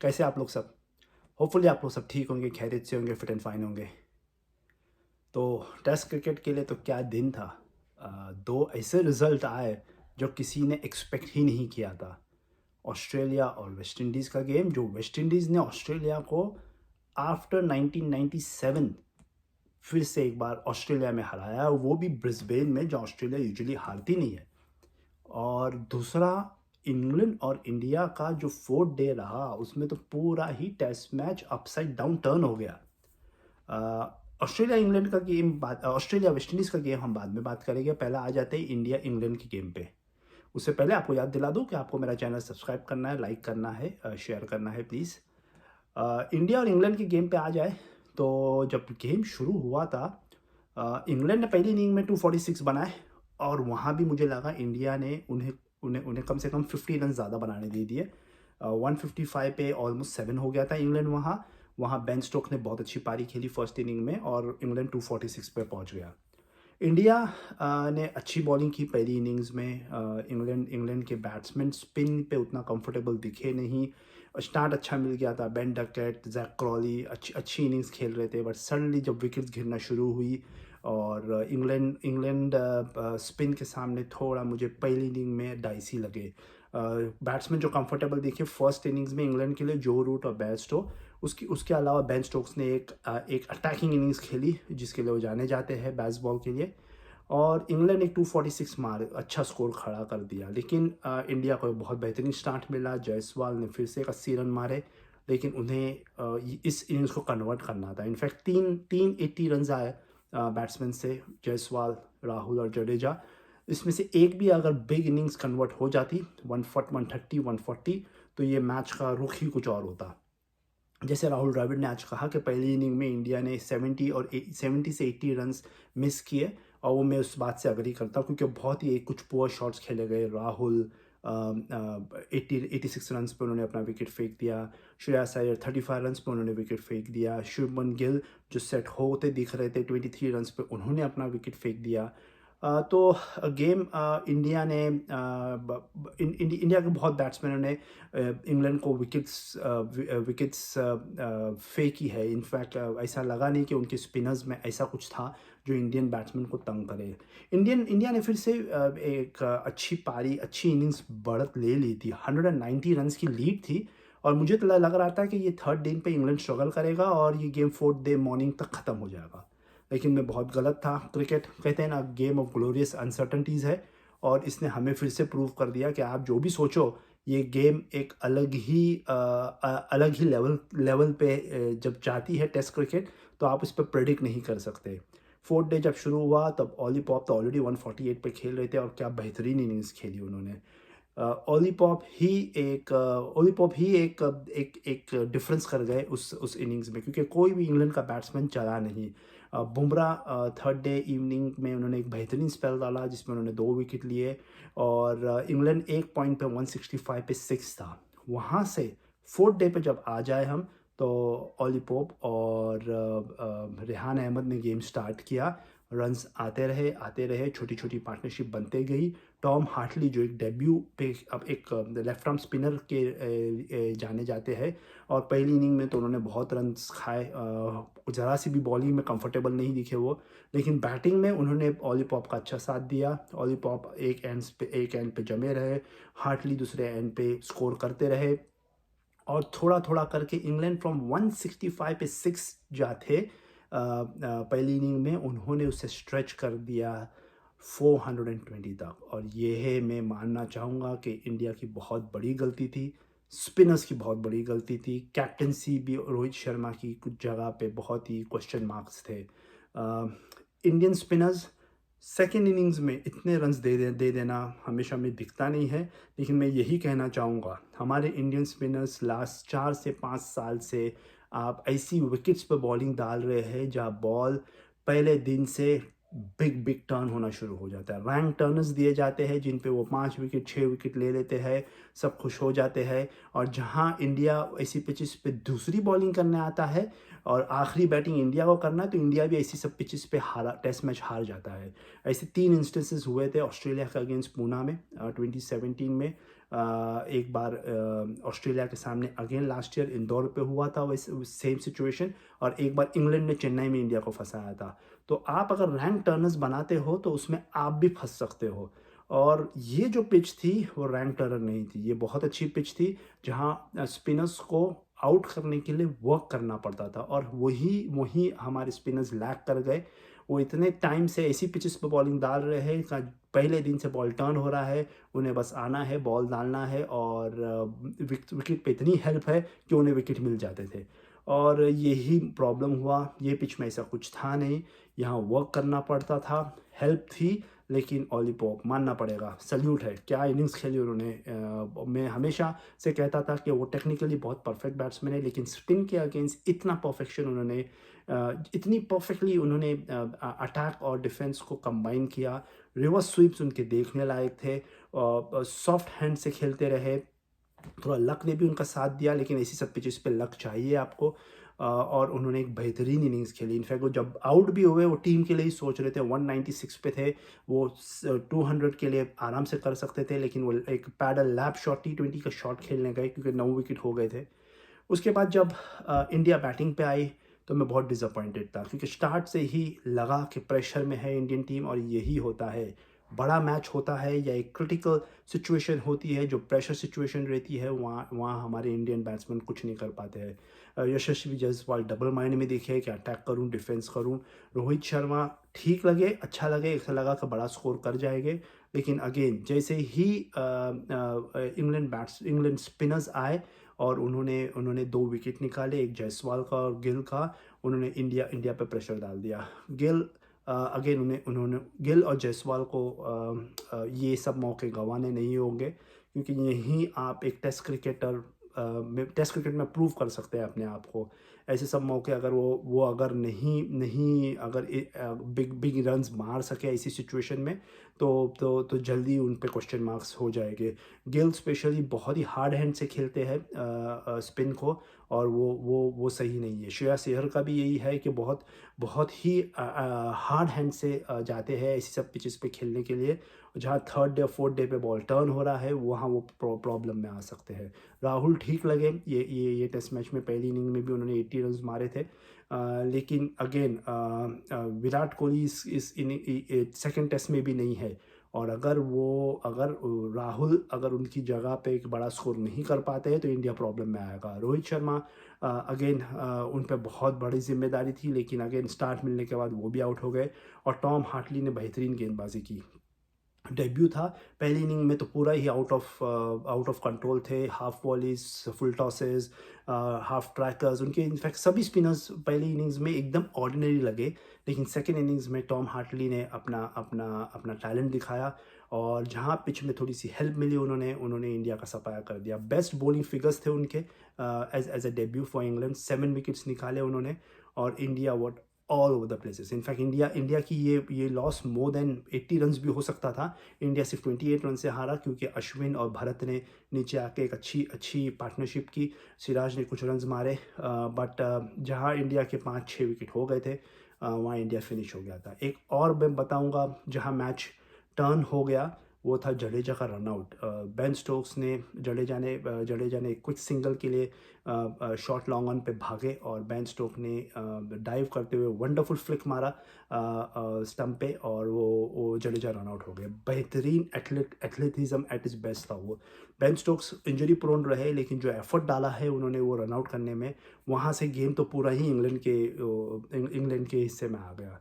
कैसे आप लोग सब? होपफुली आप लोग सब ठीक होंगे, खैरियत से होंगे, फिट एंड फाइन होंगे। तो टेस्ट क्रिकेट के लिए तो क्या दिन था। दो ऐसे रिज़ल्ट आए जो किसी ने एक्सपेक्ट ही नहीं किया था। ऑस्ट्रेलिया और वेस्ट इंडीज़ का गेम, जो वेस्ट इंडीज़ ने ऑस्ट्रेलिया को आफ्टर 1997 फिर से एक बार ऑस्ट्रेलिया में हराया, वो भी ब्रिस्बेन में, जहाँ ऑस्ट्रेलिया यूजुअली हारती नहीं है। और दूसरा, इंग्लैंड और इंडिया का जो फोर्थ डे रहा, उसमें तो पूरा ही test match upside down turn हो गया। ऑस्ट्रेलिया इंग्लैंड का गेम बाद, ऑस्ट्रेलिया वेस्ट इंडीज़ का गेम हम बाद में बात करेंगे। पहले आ जाते हैं इंडिया इंग्लैंड के गेम पे। उससे पहले आपको याद दिला दूं कि आपको मेरा चैनल सब्सक्राइब करना है, लाइक करना है, शेयर करना है प्लीज़। इंडिया और इंग्लैंड के गेम पे आ जाए तो जब गेम शुरू हुआ था, इंग्लैंड ने पहली इनिंग में 246 बनाए, और वहाँ भी मुझे लगा इंडिया ने उन्हें उन्हें उन्हें कम से कम 50 रन ज़्यादा बनाने दे दिए। 155 पे ऑलमोस्ट 7 हो गया था इंग्लैंड वहाँ। वहाँ बेन स्टोक्स ने बहुत अच्छी पारी खेली फर्स्ट इनिंग में, और इंग्लैंड 246 पे पहुँच गया। इंडिया ने अच्छी बॉलिंग की पहली इनिंग्स में। इंग्लैंड के बैट्समैन स्पिन पे उतना कंफर्टेबल दिखे नहीं। स्टार्ट अच्छा मिल गया था, बेन डकेट, जैक क्रॉली अच्छी अच्छी इनिंग्स खेल रहे थे, बट सडनली जब विकेट्स गिरना शुरू हुई और इंग्लैंड स्पिन के सामने थोड़ा मुझे पहली इनिंग में डाइसी लगे। बैट्समैन जो कंफर्टेबल दिखे फर्स्ट इनिंग्स में इंग्लैंड के लिए, जो रूट और बेयरस्टो। उसके अलावा बेन स्टोक्स ने एक अटैकिंग इनिंग्स खेली जिसके लिए वो जाने जाते हैं बेसबॉल के लिए। और इंग्लैंड एक 246 मार अच्छा स्कोर खड़ा कर दिया, लेकिन इंडिया को बहुत बेहतरीन स्टार्ट मिला। जायसवाल ने फिर से 80 रन मारे, लेकिन उन्हें इस इनिंग्स को कन्वर्ट करना था। इनफैक्ट तीन तीन 80 रन आए बैट्समैन से, जायसवाल, राहुल और जडेजा। इसमें से एक भी अगर बिग इनिंग्स कन्वर्ट हो जाती, 130 140, तो ये मैच का रुख ही कुछ और होता। जैसे राहुल द्रविड़ ने आज कहा कि पहली इनिंग में इंडिया ने 70 से 80 रन्स मिस किए, और वो मैं उस बात से अग्री करता हूँ, क्योंकि बहुत ही कुछ पुअर शॉट्स खेले गए। राहुल 86 रन्स पे उन्होंने अपना विकेट फेंक दिया। श्रेयस अय्यर 35 रन्स पे उन्होंने विकेट फेंक दिया। शुभमन गिल जो सेट होते दिख रहे थे 23 रन्स पे, उन्होंने अपना विकेट फेंक दिया। तो गेम इंडिया ने इंडिया के बहुत बैट्समैनों ने इंग्लैंड को विकेट्स फेंकी है। इनफैक्ट ऐसा लगा नहीं कि उनके स्पिनर्स में ऐसा कुछ था जो इंडियन बैट्समैन को तंग करे। इंडिया ने फिर से एक अच्छी पारी, अच्छी इनिंग्स बढ़त ले ली थी। 190 रन्स की लीड थी, और मुझे तो लग रहा था कि ये थर्ड डे पे इंग्लैंड स्ट्रगल करेगा और ये गेम फोर्थ डे मॉर्निंग तक ख़त्म हो जाएगा। लेकिन मैं बहुत गलत था। क्रिकेट कहते हैं ना, गेम ऑफ ग्लोरियस अनसर्टनिटीज़ है, और इसने हमें फिर से प्रूव कर दिया कि आप जो भी सोचो, ये गेम एक अलग ही लेवल पे जब जाती है टेस्ट क्रिकेट, तो आप इस पर प्रेडिक्ट नहीं कर सकते। फोर्थ डे जब शुरू हुआ तब ओली पॉप तो ऑलरेडी 148 पे खेल रहे थे, और क्या बेहतरीन इनिंग्स खेली उन्होंने। ओली पॉप ही एक डिफरेंस कर गए उस इनिंग्स में, क्योंकि कोई भी इंग्लैंड का बैट्समैन चला नहीं। बुमराह थर्ड डे इवनिंग में उन्होंने एक बेहतरीन स्पेल डाला जिसमें उन्होंने 2 विकेट लिए, और इंग्लैंड एक पॉइंट पे 165 पे 6 था। वहाँ से फोर्थ डे पे जब आ जाए हम, तो ओली पॉप और रेहान अहमद ने गेम स्टार्ट किया। रन्स आते रहे, छोटी छोटी पार्टनरशिप बनते गई। टॉम हार्टली जो एक डेब्यू पे अब एक लेफ्ट आर्म स्पिनर के जाने जाते हैं, और पहली इनिंग में तो उन्होंने बहुत रन्स खाए। ज़रा सी भी बॉलिंग में कंफर्टेबल नहीं दिखे वो, लेकिन बैटिंग में उन्होंने ओली पॉप का अच्छा साथ दिया। ओली पॉप एक एंड पे जमे रहे, हार्टली दूसरे एंड पे स्कोर करते रहे, और थोड़ा थोड़ा करके इंग्लैंड फ्रॉम 165 पे 6 जा थे पहली इनिंग में, उन्होंने उसे स्ट्रेच कर दिया 420 तक। और ये है, मैं मानना चाहूँगा कि इंडिया की बहुत बड़ी गलती थी, स्पिनर्स की बहुत बड़ी गलती थी। कैप्टनसी भी रोहित शर्मा की कुछ जगह पे बहुत ही क्वेश्चन मार्क्स थे। इंडियन स्पिनर्स सेकेंड इनिंग्स में इतने रन्स दे देना हमेशा में दिखता नहीं है, लेकिन मैं यही कहना चाहूँगा, हमारे इंडियन स्पिनर्स लास्ट 4 से 5 साल से आप ऐसी विकेट्स पर बॉलिंग डाल रहे हैं जहाँ बॉल पहले दिन से बिग टर्न होना शुरू हो जाता है। रैंक टर्नर्स दिए जाते हैं जिन पे वो 5 विकेट 6 विकेट ले लेते हैं, सब खुश हो जाते हैं। और जहाँ इंडिया ऐसी पिचेस पे दूसरी बॉलिंग करने आता है और आखिरी बैटिंग इंडिया को करना है, तो इंडिया भी ऐसी सब पिचेस पे टेस्ट मैच हार जाता है। ऐसे 3 इंस्टेंसेस हुए थे ऑस्ट्रेलिया के अगेंस्ट पूना में 2017 में। एक बार ऑस्ट्रेलिया के सामने अगेन लास्ट ईयर इंदौर पे हुआ था वैसे सेम सिचुएशन, और एक बार इंग्लैंड ने चेन्नई में इंडिया को फंसाया था। तो आप अगर रैंक टर्नर्स बनाते हो तो उसमें आप भी फंस सकते हो। और ये जो पिच थी वो रैंक टर्नर नहीं थी, ये बहुत अच्छी पिच थी जहाँ स्पिनर्स को आउट करने के लिए वर्क करना पड़ता था, और वही वही हमारे स्पिनर्स लैग कर गए। वो इतने टाइम से ऐसी पिचेस पे बॉलिंग डाल रहे हैं, पहले दिन से बॉल टर्न हो रहा है, उन्हें बस आना है, बॉल डालना है, और विकेट पे इतनी हेल्प है कि उन्हें विकेट मिल जाते थे। और यही प्रॉब्लम हुआ, ये पिच में ऐसा कुछ था नहीं, यहाँ वर्क करना पड़ता था, हेल्प थी, लेकिन ऑली पॉप मानना पड़ेगा, सल्यूट है, क्या इनिंग्स खेली उन्होंने। मैं हमेशा से कहता था कि वो टेक्निकली बहुत परफेक्ट बैट्समैन है, लेकिन स्पिन के अगेंस्ट इतना परफेक्शन उन्होंने, इतनी परफेक्टली उन्होंने अटैक और डिफेंस को कंबाइन किया। रिवर्स स्वीप्स उनके देखने लायक थे, सॉफ्ट हैंड से खेलते रहे, थोड़ा लक ने भी उनका साथ दिया, लेकिन ऐसी सब पिचेस पे लक चाहिए आपको। और उन्होंने एक बेहतरीन इनिंग्स खेली। इनफैक्ट वो जब आउट भी हुए वो टीम के लिए ही सोच रहे थे, 196 पे थे वो, 200 के लिए आराम से कर सकते थे, लेकिन वो एक पैडल लैप शॉट T20 का शॉट खेलने गए क्योंकि 9 विकेट हो गए थे। उसके बाद जब इंडिया बैटिंग पे आई तो मैं बहुत डिसअपॉइंटेड था, क्योंकि स्टार्ट से ही लगा कि प्रेशर में है इंडियन टीम, और यही होता है, बड़ा मैच होता है या एक क्रिटिकल सिचुएशन होती है, जो प्रेशर सिचुएशन रहती है, वहाँ वहाँ हमारे इंडियन बैट्समैन कुछ नहीं कर पाते हैं। यशस्वी जायसवाल डबल माइंड में दिखे कि अटैक करूँ डिफेंस करूँ। रोहित शर्मा ठीक लगे, अच्छा लगे, ऐसा लगा कि बड़ा स्कोर कर जाएंगे, लेकिन अगेन जैसे ही इंग्लैंड स्पिनर्स आए और उन्होंने उन्होंने 2 विकेट निकाले, एक जायसवाल का और गिल का, उन्होंने इंडिया पे प्रेशर डाल दिया। गिल अगेन उन्होंने गिल और जायसवाल को ये सब मौके गंवाने नहीं होंगे, क्योंकि यहीं आप एक टेस्ट क्रिकेट में प्रूव कर सकते हैं अपने आप को। ऐसे सब मौके अगर वो अगर नहीं नहीं अगर बिग बिग रन्स मार सके ऐसी सिचुएशन में, तो जल्दी उन पे क्वेश्चन मार्क्स हो जाएंगे। गिल स्पेशली बहुत ही हार्ड हैंड से खेलते हैं स्पिन को, और वो सही नहीं है। श्रेयस अय्यर का भी यही है कि बहुत बहुत ही हार्ड हैंड से जाते हैं ऐसी सब पिचेस पे खेलने के लिए, जहाँ थर्ड डे फोर्थ डे पे बॉल टर्न हो रहा है, वहाँ वो प्रॉब्लम में आ सकते हैं। राहुल ठीक लगे, ये टेस्ट मैच में पहली इनिंग में भी उन्होंने 80 रन मारे थे, लेकिन अगेन विराट कोहली इस सेकंड टेस्ट में भी नहीं है, और अगर राहुल अगर उनकी जगह पे एक बड़ा स्कोर नहीं कर पाते हैं तो इंडिया प्रॉब्लम में आएगा। रोहित शर्मा अगेन उन पे बहुत बड़ी जिम्मेदारी थी, लेकिन अगेन स्टार्ट मिलने के बाद वो भी आउट हो गए, और टॉम हार्टली ने बेहतरीन गेंदबाजी की। डेब्यू था, पहली इनिंग में तो पूरा ही आउट ऑफ कंट्रोल थे, half volleys, full tosses, half trackers, उनके इनफैक्ट सभी स्पिनर्स पहली इनिंग्स में एकदम ऑर्डिनरी लगे, लेकिन सेकेंड इनिंग्स में टॉम हार्टली ने अपना अपना अपना टैलेंट दिखाया, और जहाँ पिच में थोड़ी सी हेल्प मिली उन्होंने इंडिया का सफाया कर दिया। बेस्ट बॉलिंग फिगर्स थे उनके as a debut for England, 7 wickets निकाले उन्होंने, और India what all over the places. In fact India की ये लॉस मोर देन 80 रन भी हो सकता था। इंडिया सिर्फ 28 रन से हारा, क्योंकि अश्विन और भरत ने नीचे आके एक अच्छी पार्टनरशिप की, सिराज ने कुछ रन मारे, बट जहां इंडिया के 5-6 विकेट हो गए थे, वहाँ इंडिया फिनिश हो गया था। एक और मैं बताऊंगा जहां मैच टर्न हो गया, वो था जडेजा का रनआउट। बेन स्टोक्स ने जडेजा ने क्विक सिंगल के लिए शॉर्ट लॉन्ग ऑन पे भागे, और बेन स्टोक ने डाइव करते हुए वंडरफुल फ्लिक मारा स्टंप पे, और वो जडेजा रनआउट हो गए। बेहतरीन एथलेटिज्म एट इज बेस्ट था वो। बेन स्टोक्स इंजरी प्रोन रहे, लेकिन जो एफर्ट डाला है उन्होंने वो रनआउट करने में, वहाँ से गेम तो पूरा ही इंग्लैंड के हिस्से में आ गया।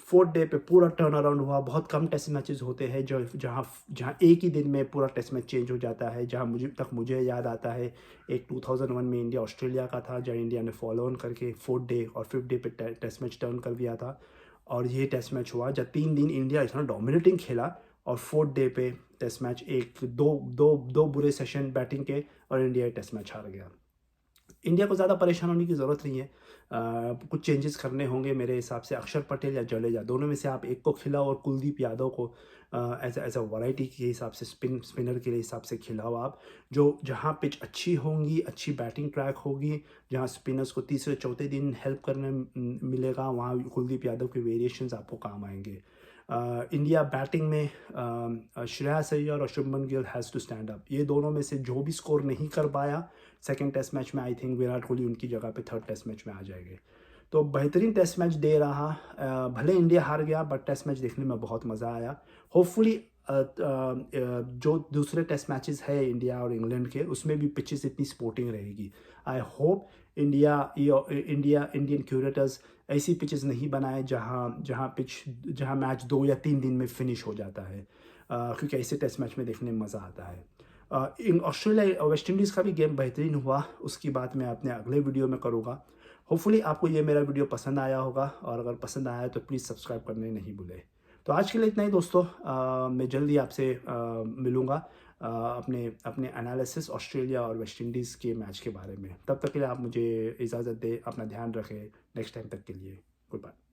फोर्थ डे पे पूरा टर्न अराउंड हुआ। बहुत कम टेस्ट मैचेस होते हैं जो जहाँ जहाँ एक ही दिन में पूरा टेस्ट मैच चेंज हो जाता है। जहाँ मुझे याद आता है, एक 2001 में इंडिया ऑस्ट्रेलिया का था, जहाँ इंडिया ने फॉलो ऑन करके फोर्थ डे और फिफ्थ डे पे टेस्ट मैच टर्न कर दिया था। और ये टेस्ट मैच हुआ जब 3 दिन इंडिया इतना डोमिनेटिंग खेला, और फोर्थ डे पे टेस्ट मैच एक दो बुरे सेशन बैटिंग के, और इंडिया टेस्ट मैच हार गया। इंडिया को ज़्यादा परेशान होने की ज़रूरत नहीं है। कुछ चेंजेस करने होंगे मेरे हिसाब से। अक्षर पटेल या जडेजा, दोनों में से आप एक को खिलाओ, और कुलदीप यादव को एज अ वैरायटी के हिसाब से, स्पिनर के हिसाब से खिलाओ आप। जहाँ पिच अच्छी होंगी, अच्छी बैटिंग ट्रैक होगी, जहाँ स्पिनर्स को तीसरे चौथे दिन हेल्प करने मिलेगा, वहाँ कुलदीप यादव के वेरिएशंस आपको काम आएंगे। इंडिया बैटिंग में श्रेयस अय्यर और Shubman Gill has to stand up. ये दोनों में से जो भी स्कोर नहीं कर पाया सेकंड टेस्ट मैच में, आई थिंक विराट कोहली उनकी जगह पे थर्ड टेस्ट मैच में आ जाएंगे। तो बेहतरीन टेस्ट मैच दे रहा। भले इंडिया हार गया बट टेस्ट मैच देखने में बहुत मज़ा आया। होपफुली जो दूसरे टेस्ट मैचेस है इंडिया और इंग्लैंड के, उसमें भी पिचेस इतनी स्पोर्टिंग रहेगी। आई होप इंडियन क्यूरेटर्स ऐसी पिचेस नहीं बनाए जहां मैच 2 या 3 दिन में फिनिश हो जाता है, क्योंकि ऐसे टेस्ट मैच में देखने में मज़ा आता है। ऑस्ट्रेलिया वेस्ट इंडीज़ का भी गेम बेहतरीन हुआ, उसकी बात मैं अपने अगले वीडियो में करूँगा। होपफुली आपको ये मेरा वीडियो पसंद आया होगा, और अगर पसंद आया तो प्लीज़ सब्सक्राइब करने नहीं भूलें। तो आज के लिए इतना ही दोस्तों। मैं जल्दी आपसे मिलूँगा अपने अपने एनालिसिस ऑस्ट्रेलिया और वेस्ट इंडीज़ के मैच के बारे में। तब तक के लिए आप मुझे इजाज़त दें, अपना ध्यान रखें। नेक्स्ट टाइम तक के लिए गुड बाय।